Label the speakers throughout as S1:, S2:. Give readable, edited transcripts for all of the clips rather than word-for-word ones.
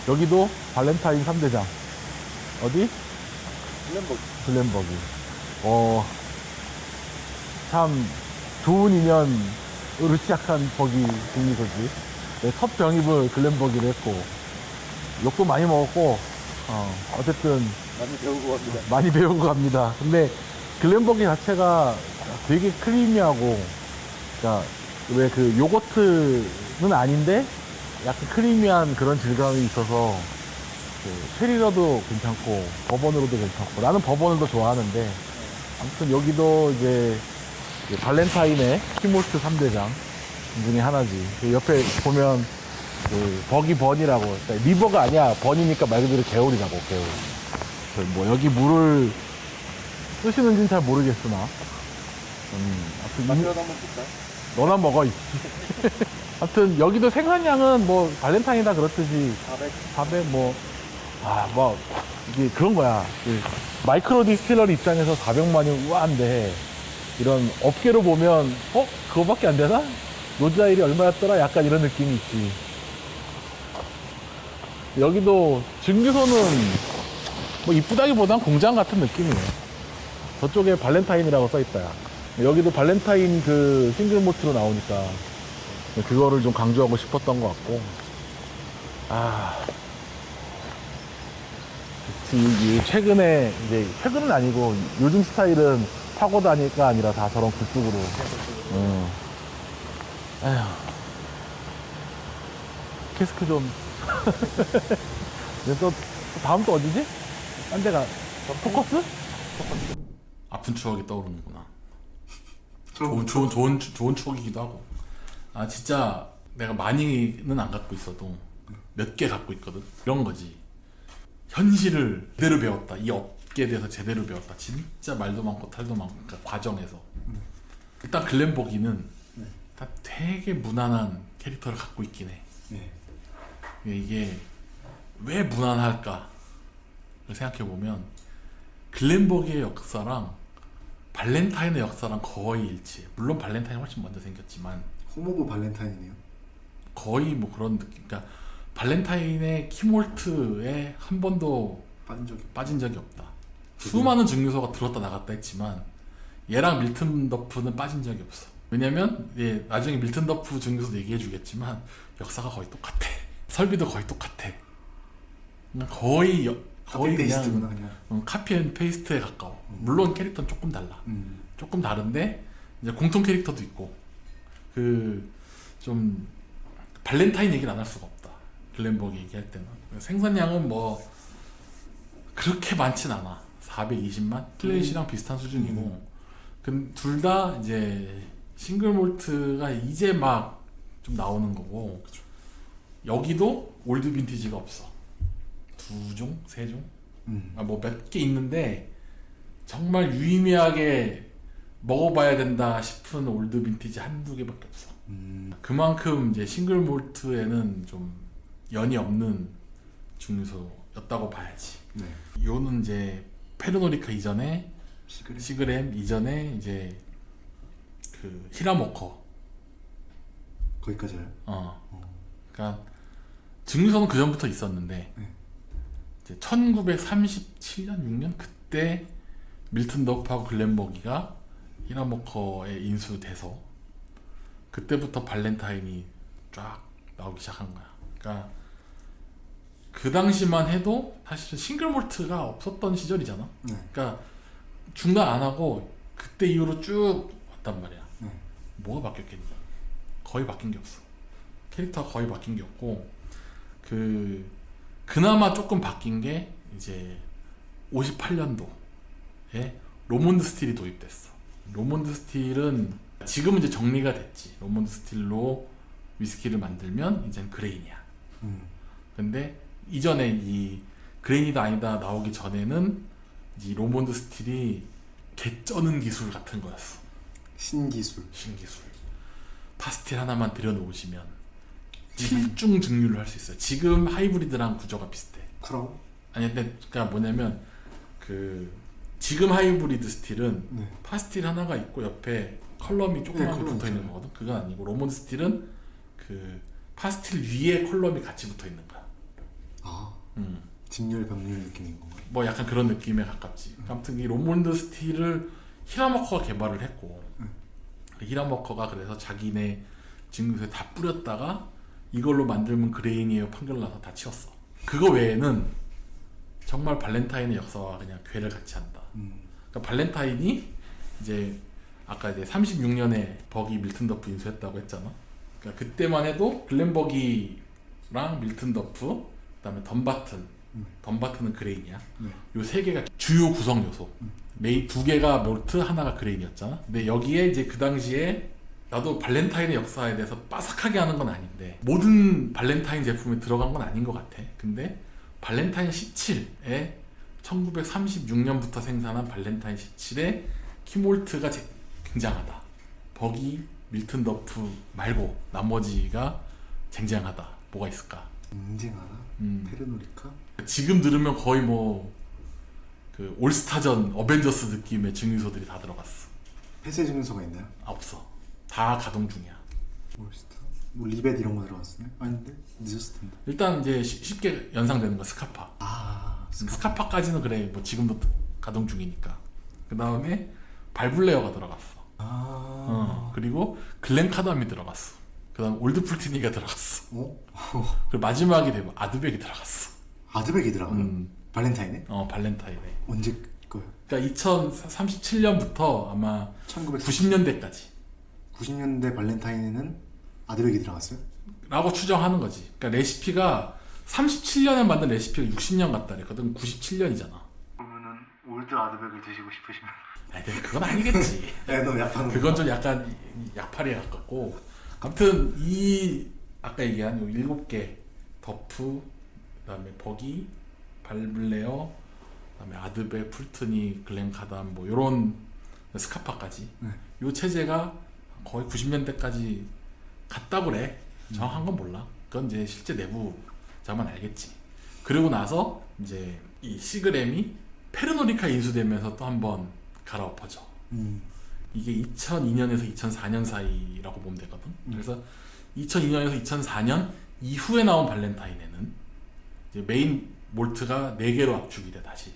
S1: 여기도 발렌타인 3대장. 어디? 글렌버기. 참 좋은 인연으로 시작한 버기 중리소지. 네, 첫 병입을 글렌버기로 했고, 욕도 많이 먹었고, 어쨌든
S2: 많이 배우고 갑니다.
S1: 많이 배우고 갑니다. 근데 글렌버기 자체가 되게 크리미하고, 그러니까 왜 그 요거트는 아닌데 약간 크리미한 그런 질감이 있어서 그 체리로도 괜찮고 버번으로도 괜찮고, 나는 버번을 더 좋아하는데, 아무튼 여기도 이제 발렌타인의 키몰트 3대장 중에 하나지. 그 옆에 보면 그 버기 번이라고, 그러니까 리버가 아니야. 번이니까 말 그대로 개울이라고, 개울. 그 뭐 여기 물을 쓰시는지는 잘 모르겠으나, 아무튼
S2: 맛이라도 한번 볼까요?
S1: 너나 먹어. 하여튼 여기도 생산량은 뭐 발렌타인이다 그렇듯이 400 뭐, 뭐 이게 그런 거야. 그 마이크로 디스틸러리 입장에서 400만이 우아한데, 이런 업계로 보면 그거밖에 안 되나? 노자일이 얼마였더라? 약간 이런 느낌이 있지. 여기도 증류소는 뭐 이쁘다기보단 공장 같은 느낌이네. 저쪽에 발렌타인이라고 써있다. 야. 여기도 발렌타인 그 싱글 모트로 나오니까 그거를 좀 강조하고 싶었던 것 같고. 그치. 최근에, 이제 최근은 아니고 요즘 스타일은 파고다니까 아니라 다 저런 굴뚝으로. 에휴. 캐스크 좀. 또 다음 또 어디지? 딴 데가 포커스? 아픈 추억이 떠오르는구나. 좋은 추억이기도 하고. 진짜 내가 많이는 안 갖고 있어도 몇 개 갖고 있거든. 이런 거지. 현실을 제대로 배웠다. 이 업계에 대해서 제대로 배웠다. 진짜 말도 많고 탈도 많고. 그러니까 과정에서. 일단 글렌버기는 다 되게 무난한 캐릭터를 갖고 있긴 해. 이게 왜 무난할까 생각해보면, 글렌버기의 역사랑 발렌타인의 역사랑 거의 일치해. 물론 발렌타인이 훨씬 먼저 생겼지만
S2: 호모브 발렌타인이네요.
S1: 거의 뭐 그런 느낌. 그러니까 발렌타인의 키몰트에 한 번도 빠진 적이 없다. 수많은 증류소가 들었다 나갔다 했지만 얘랑 밀튼더프는 빠진 적이 없어. 왜냐면 나중에 밀튼더프 증류소 얘기해주겠지만 역사가 거의 똑같아. 설비도 거의 똑같아. 거의 그냥 카피 앤 페이스트에 가까워. 물론 캐릭터는 조금 달라. 조금 다른데 이제 공통 캐릭터도 있고. 좀 발렌타인 얘기를 안 할 수가 없다. 글렌버기 얘기할 때는 생산량은 뭐 그렇게 많진 않아. 420만? 플레이시랑 비슷한 수준이고. 둘 다 이제 싱글 몰트가 이제 막 좀 나오는 거고. 그쵸. 여기도 올드 빈티지가 없어. 2종? 3종? 뭐 몇 개 있는데 정말 유의미하게 먹어봐야 된다 싶은 올드 빈티지 한두 개밖에 없어. 그만큼 이제 싱글 몰트에는 좀 연이 없는 증류소였다고 봐야지. 요는 이제 페르노리카 이전에 시그램 이전에 이제 그 히라모커
S2: 거기까지요?
S1: 그러니까 증류소는 그 전부터 있었는데 이제 1937년 6년 그때 밀튼 더프하고 글렌버기가 히라모커에 인수돼서 그때부터 발렌타인이 쫙 나오기 시작한 거야. 그러니까 그 당시만 해도 사실은 싱글 몰트가 없었던 시절이잖아. 그러니까 중단 안 하고 그때 이후로 쭉 왔단 말이야. 뭐가 바뀌었겠니? 거의 바뀐 게 없어. 캐릭터가 거의 바뀐 게 없고, 그나마 조금 바뀐 게 이제 58년도에 로몬드 스틸이 도입됐어. 로몬드 스틸은 지금은 이제 정리가 됐지. 로몬드 스틸로 위스키를 만들면 이젠 그레인이야. 근데 이전에 이 그레인이다 아니다 나오기 전에는 이 로몬드 스틸이 개쩌는 기술 같은 거였어.
S2: 신기술. 파스틸
S1: 하나만 들여놓으시면 7중 증류를 할 수 있어요. 지금 하이브리드랑 구조가 비슷해.
S2: 크라운?
S1: 아니, 근데 그러니까 뭐냐면 지금 하이브리드 스틸은 파스틸 하나가 있고 옆에 컬럼이 조그맣게 붙어 있는 거거든. 그건 아니고 로몬드 스틸은 그 파스텔 위에 컬럼이 같이 붙어 있는 거야.
S2: 아,
S1: 음.
S2: 직렬 병렬 느낌인 건가요?
S1: 뭐 약간 그런 느낌에 가깝지. 아무튼 이 롬몬드 스틸을 히라머커가 개발을 했고, 히라머커가 그래서 자기네 증류소에 다 뿌렸다가 이걸로 만들면 그레인이에요 판결 나서 다 치웠어. 그거 외에는 정말 발렌타인의 역사와 그냥 괴를 같이 한다. 그러니까 발렌타인이 이제 아까 이제 36년에 버기 밀튼 더프 인수했다고 했잖아. 그러니까 그때만 해도 글렌버기랑 밀튼 더프, 그다음에 덤바튼은 그레인이야.
S2: 네.
S1: 요 세 개가 주요 구성 요소. 메이 두 개가 몰트, 하나가 그레인이었잖아. 근데 여기에 이제 그 당시에 나도 발렌타인의 역사에 대해서 빠삭하게 하는 건 아닌데 모든 발렌타인 제품에 들어간 건 아닌 것 같아. 근데 발렌타인 17에 1936년부터 생산한 발렌타인 17에 키몰트가 굉장하다. 버기, 밀튼 더프 말고 나머지가 쟁쟁하다. 뭐가 있을까?
S2: 인증하나? 페르노리카?
S1: 지금 들으면 거의 뭐 그 올스타전 어벤져스 느낌의 증류소들이 다 들어갔어.
S2: 폐쇄 증류소가 있나요?
S1: 없어. 다 가동 중이야.
S2: 올스타? 뭐 리벳 이런 거 들어갔었네? 아닌데? 늦었을 텐데.
S1: 일단 이제 쉽게 연상되는 거 스카파.
S2: 아,
S1: 스카파까지는 그래. 뭐 지금도 가동 중이니까. 그 다음에 발블레어가 들어갔어. 그리고 글렌카담이 들어갔어. 그 다음 올드 풀티니가 들어갔어.
S2: 어?
S1: 그리고 마지막에 되면 아드백이 들어갔어.
S2: 아드백이 들어가요? 발렌타인에?
S1: 발렌타인에.
S2: 언제 거요?
S1: 그러니까 2037년부터 아마
S2: 1990년대
S1: 90년대까지
S2: 90년대 발렌타인에는 아드백이 들어갔어요?
S1: 라고 추정하는 거지. 그러니까 레시피가 37년에 만든 레시피가 60년 같다래. 그건 97년이잖아.
S2: 그러면은 올드 아드백을 드시고 싶으시면
S1: 아니, 그건 아니겠지.
S2: 네, 너무 약한
S1: 그건 좀 약간 약팔이에 가깝고. 아무튼 이 아까 얘기한 요 7개 더프, 그다음에 버기, 발블레어, 그다음에 아드백, 풀트니, 글렌카담 뭐 요런 스카파까지 요 체제가 거의 90년대까지 갔다고 그래. 정확한 건 몰라. 그건 이제 실제 내부자만 알겠지. 그리고 나서 이제 이 시그램이 페르노리카 인수되면서 또 한번 갈아엎어져. 이게 2002년에서 2004년 사이라고 보면 되거든. 그래서 2002년에서 2004년 이후에 나온 발렌타인에는 이제 메인 몰트가 4개로 압축이 돼. 다시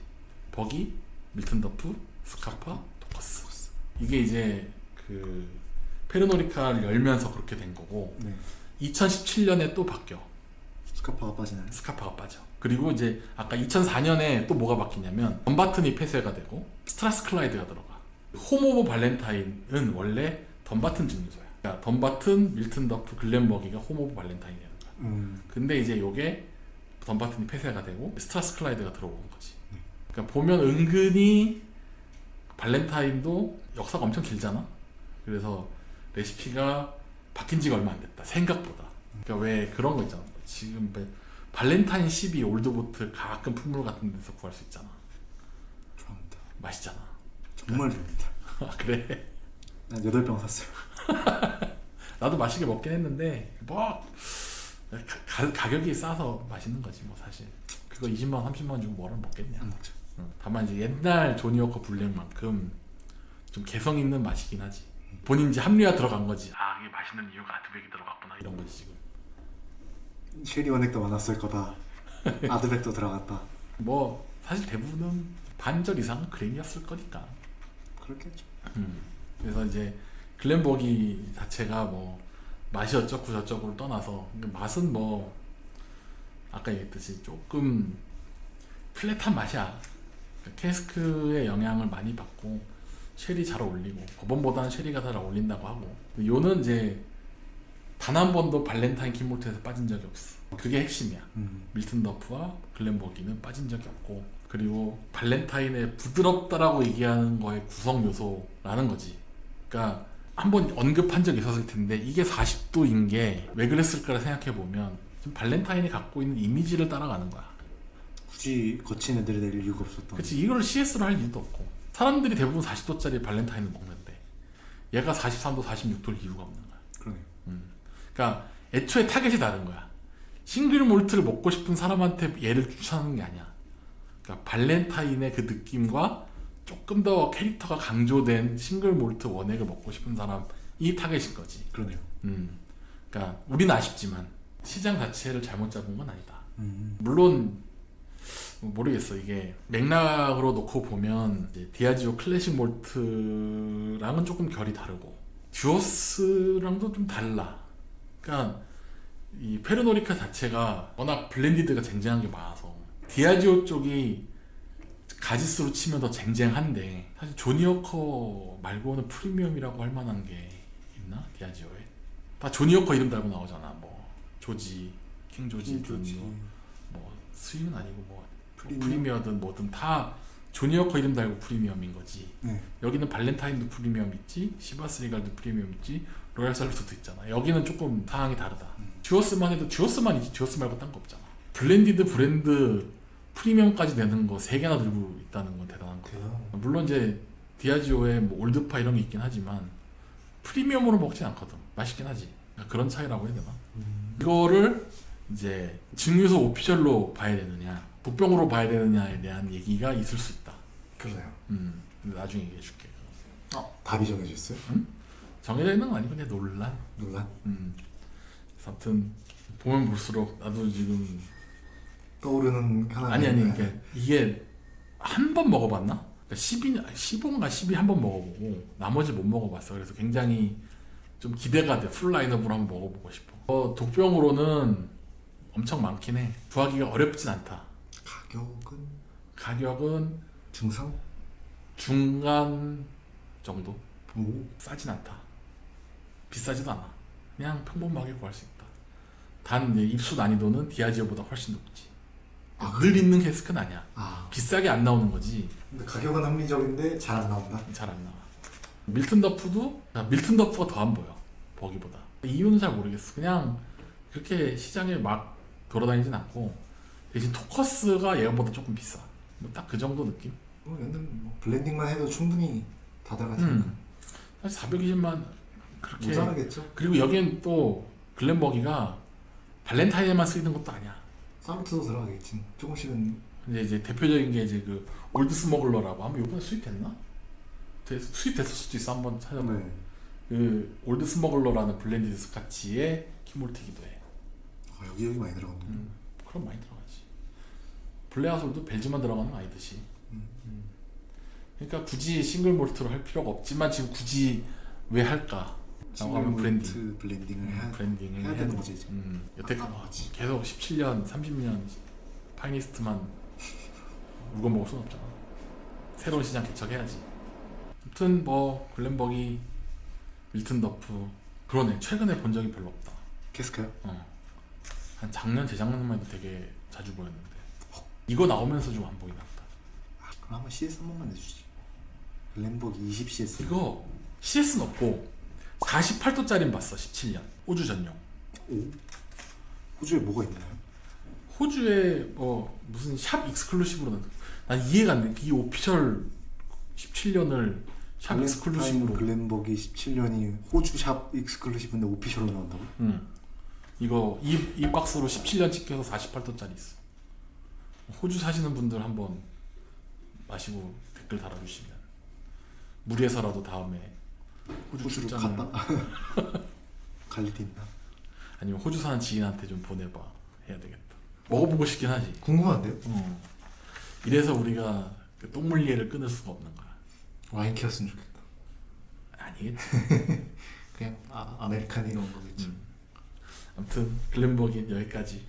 S1: 버기, 밀튼 더프, 스카파, 도커스. 이게 이제 그 페르노리카를 열면서 그렇게 된 거고.
S2: 네.
S1: 2017년에 또 바뀌어.
S2: 스카파가 빠지나요?
S1: 스카파가 빠져. 그리고 이제 아까 2004년에 또 뭐가 바뀌냐면 덤바튼이 폐쇄가 되고 스트라스클라이드가 들어가. 홈 오브 발렌타인은 원래 덤바튼 증류소야. 그러니까 덤바튼, 밀튼 더프, 글렌버기가 홈 오브 발렌타인이라는 거야. 근데 이제 요게 덤바튼이 폐쇄가 되고 스트라스클라이드가 들어오는 거지. 그러니까 보면 은근히 발렌타인도 역사가 엄청 길잖아. 그래서 레시피가 바뀐 지가 얼마 안 됐다. 생각보다. 그러니까 왜 그런 거 있잖아. 지금 발렌타인 12 올드보트 가끔 풍물 같은 데서 구할 수 있잖아.
S2: 좋아합니다.
S1: 맛있잖아.
S2: 정말 좋아합니다.
S1: 그래?
S2: 난 8병 샀어요.
S1: 나도 맛있게 먹긴 했는데 뭐 가격이 싸서 맛있는 거지 뭐 사실. 그거 20만 원, 30만 원 주고 뭐를 먹겠냐.
S2: 안 먹죠.
S1: 다만 이제 옛날 조니워커 블랙만큼 좀 개성 있는 맛이긴 하지. 본인 이제 합리화 들어간 거지. 아 이게 맛있는 이유가 아드백이 들어갔구나 이런 거지 지금.
S2: 쉐리 원액도 많았을 거다. 아드백도 들어갔다.
S1: 뭐 사실 대부분은 반절 이상은 그레인이었을 거니까.
S2: 그렇겠죠.
S1: 그래서 이제 글렌버기 자체가 뭐 맛이 어쩌고 저쩌고를 떠나서 맛은 뭐 아까 얘기했듯이 조금 플랫한 맛이야. 캐스크의 영향을 많이 받고 쉐리 잘 어울리고 버번보다는 쉐리가 잘 어울린다고 하고. 요는 이제 단 한 번도 발렌타인 킴몰트에서 빠진 적이 없어. 그게 핵심이야. 밀튼 더프와 글렌버기는 빠진 적이 없고, 그리고 발렌타인의 부드럽다라고 얘기하는 거의 구성 요소라는 거지. 그러니까 한번 언급한 적이 있었을 텐데 이게 40도인 게 왜 그랬을까를 생각해 보면 발렌타인이 갖고 있는 이미지를 따라가는 거야.
S2: 굳이 거친 애들이 될 이유가 없었던.
S1: 그치. 이걸 CS로 할 이유도 없고 사람들이 대부분 40도짜리 발렌타인을 먹는데 얘가 43도, 46도일 이유가 없는 거야.
S2: 그러네요.
S1: 그러니까 애초에 타겟이 다른 거야. 싱글 몰트를 먹고 싶은 사람한테 얘를 추천하는 게 아니야. 그러니까 발렌타인의 그 느낌과 조금 더 캐릭터가 강조된 싱글 몰트 원액을 먹고 싶은 사람이 타겟인 거지.
S2: 그러네요.
S1: 그러니까 우리는 아쉽지만 시장 자체를 잘못 잡은 건 아니다.
S2: 음.
S1: 물론 모르겠어. 이게 맥락으로 놓고 보면 이제 디아지오 클래식 몰트랑은 조금 결이 다르고 듀어스랑도 좀 달라. 그러니까 이 페르노리카 자체가 워낙 블렌디드가 쟁쟁한 게 많아서 디아지오 쪽이 가지수로 치면 더 쟁쟁한데 사실 조니워커 말고는 프리미엄이라고 할 만한 게 있나? 디아지오에 다 조니워커 이름 달고 나오잖아. 뭐 조지, 킹 조지든 뭐 스윙은 아니고 뭐 프리미어든 뭐든 다 조니워커 이름 달고 프리미엄인 거지.
S2: 네.
S1: 여기는 발렌타인도 프리미엄 있지, 시바스 리갈도 프리미엄 있지, 로얄 살루트도 있잖아. 여기는 조금 상황이 다르다. 듀어스만 해도 듀어스만이지 듀어스 말고 딴 거 없잖아. 블렌디드 브랜드 프리미엄까지 내는 거 3개나 들고 있다는 건 대단한 거다.
S2: 그래요?
S1: 물론 이제 디아지오에 뭐 올드파 이런 게 있긴 하지만 프리미엄으로 먹진 않거든. 맛있긴 하지. 그러니까 그런 차이라고 해야 되나? 이거를 이제 증류소 오피셜로 봐야 되느냐 독병으로 봐야 되느냐에 대한 얘기가 있을 수 있다.
S2: 그러네요.
S1: 근데 나중에 얘기해 줄게.
S2: 답이 정해졌어요?
S1: 정해져 있는 건 아니고 그냥 논란.
S2: 논란?
S1: 그래서 아무튼 보면 볼수록 나도 지금
S2: 떠오르는 하나.
S1: 아니 그러니까 이게 한 번 먹어봤나? 그러니까 15인가 12 한 번 먹어보고 나머지 못 먹어봤어. 그래서 굉장히 좀 기대가 돼. 풀 라인업으로 한번 먹어보고 싶어. 독병으로는 엄청 많긴 해. 구하기가 어렵진 않다. 가격은
S2: 중상?
S1: 중간 정도.
S2: 오.
S1: 싸진 않다. 비싸지도 않아. 그냥 평범하게 구할 수 있다. 단 이제 입수 난이도는 디아지오보다 훨씬 높지. 늘 있는 캐스크는 아니야. 비싸게 안 나오는 거지.
S2: 근데 가격은 합리적인데 잘 안 나온다.
S1: 잘 안 나와. 밀튼 더프도 밀튼 더프가 더 안 보여. 버기보다. 이유는 잘 모르겠어. 그냥 그렇게 시장에 막 돌아다니진 않고 대신 토커스가 얘보다 조금 비싸. 뭐 딱 그 정도 느낌?
S2: 얘는 뭐 블렌딩만 해도 충분히 다 들어가니까.
S1: 사실 420만 그렇게
S2: 모자라겠죠?
S1: 그리고 여기엔 또 글렌버기가 발렌타인에만 쓰이는 것도 아니야.
S2: 살루트도 들어가겠지. 조금씩은.
S1: 근데 이제 대표적인 게 이제 그 올드 스머글러라고 한번 요번에 수입됐나? 수입됐을 수도 있어. 한번 찾아봐.
S2: 네.
S1: 그 올드 스머글러라는 블렌디드 스카치의 키몰트기도 해.
S2: 여기 많이 들어갔네.
S1: 그럼 많이 들어가지. 블레아솔도 벨즈만 들어가는 거 아니듯이. 그러니까 굳이 싱글 몰트로 할 필요가 없지만 지금 굳이 왜 할까? 라고 하면 브랜딩.
S2: 블렌딩을
S1: 브랜딩을
S2: 해야 되는 거지 이제.
S1: 여태 계속 17년, 30년 파이니스트만 울고 먹을 순 없잖아. 새로운 시장 개척해야지. 아무튼 뭐 글렌버기, 밀튼 더프 그러네. 최근에 본 적이 별로 없다.
S2: 캐스카요?
S1: 한 작년, 재작년만 해도 되게 자주 보였는데 이거 나오면서 좀 안 보이나 보다.
S2: 그럼 한번 CS 한 번만 내주지. 글렌버기 20 CS.
S1: 이거 CS는 없고 48도짜리 봤어. 17년 호주 전용.
S2: 오? 호주에 뭐가 있나요?
S1: 호주에 뭐 무슨 샵 익스클루시브로 난 이해가 안 돼. 이 오피셜 17년을 샵 익스클루시브로.
S2: 글렌버기 17년이 호주 샵 익스클루시브인데 오피셜로 나온다고?
S1: 이거 이 박스로 17년 찍혀서 48도짜리 있어. 호주 사시는 분들 한번 마시고 댓글 달아주시면 무리해서라도 다음에 호주
S2: 호주로
S1: 출장을
S2: 갔다. 갈 일이 있나?
S1: 아니면 호주 사는 지인한테 좀 보내봐. 해야 되겠다. 먹어보고 싶긴 하지.
S2: 궁금한데요?
S1: 이래서 우리가 그 똥물리에를 끊을 수가 없는 거야.
S2: 와인키였으면 좋겠다.
S1: 아니겠지.
S2: 그냥 아메리카노 이런 거겠지.
S1: 아무튼 글렌버기 여기까지.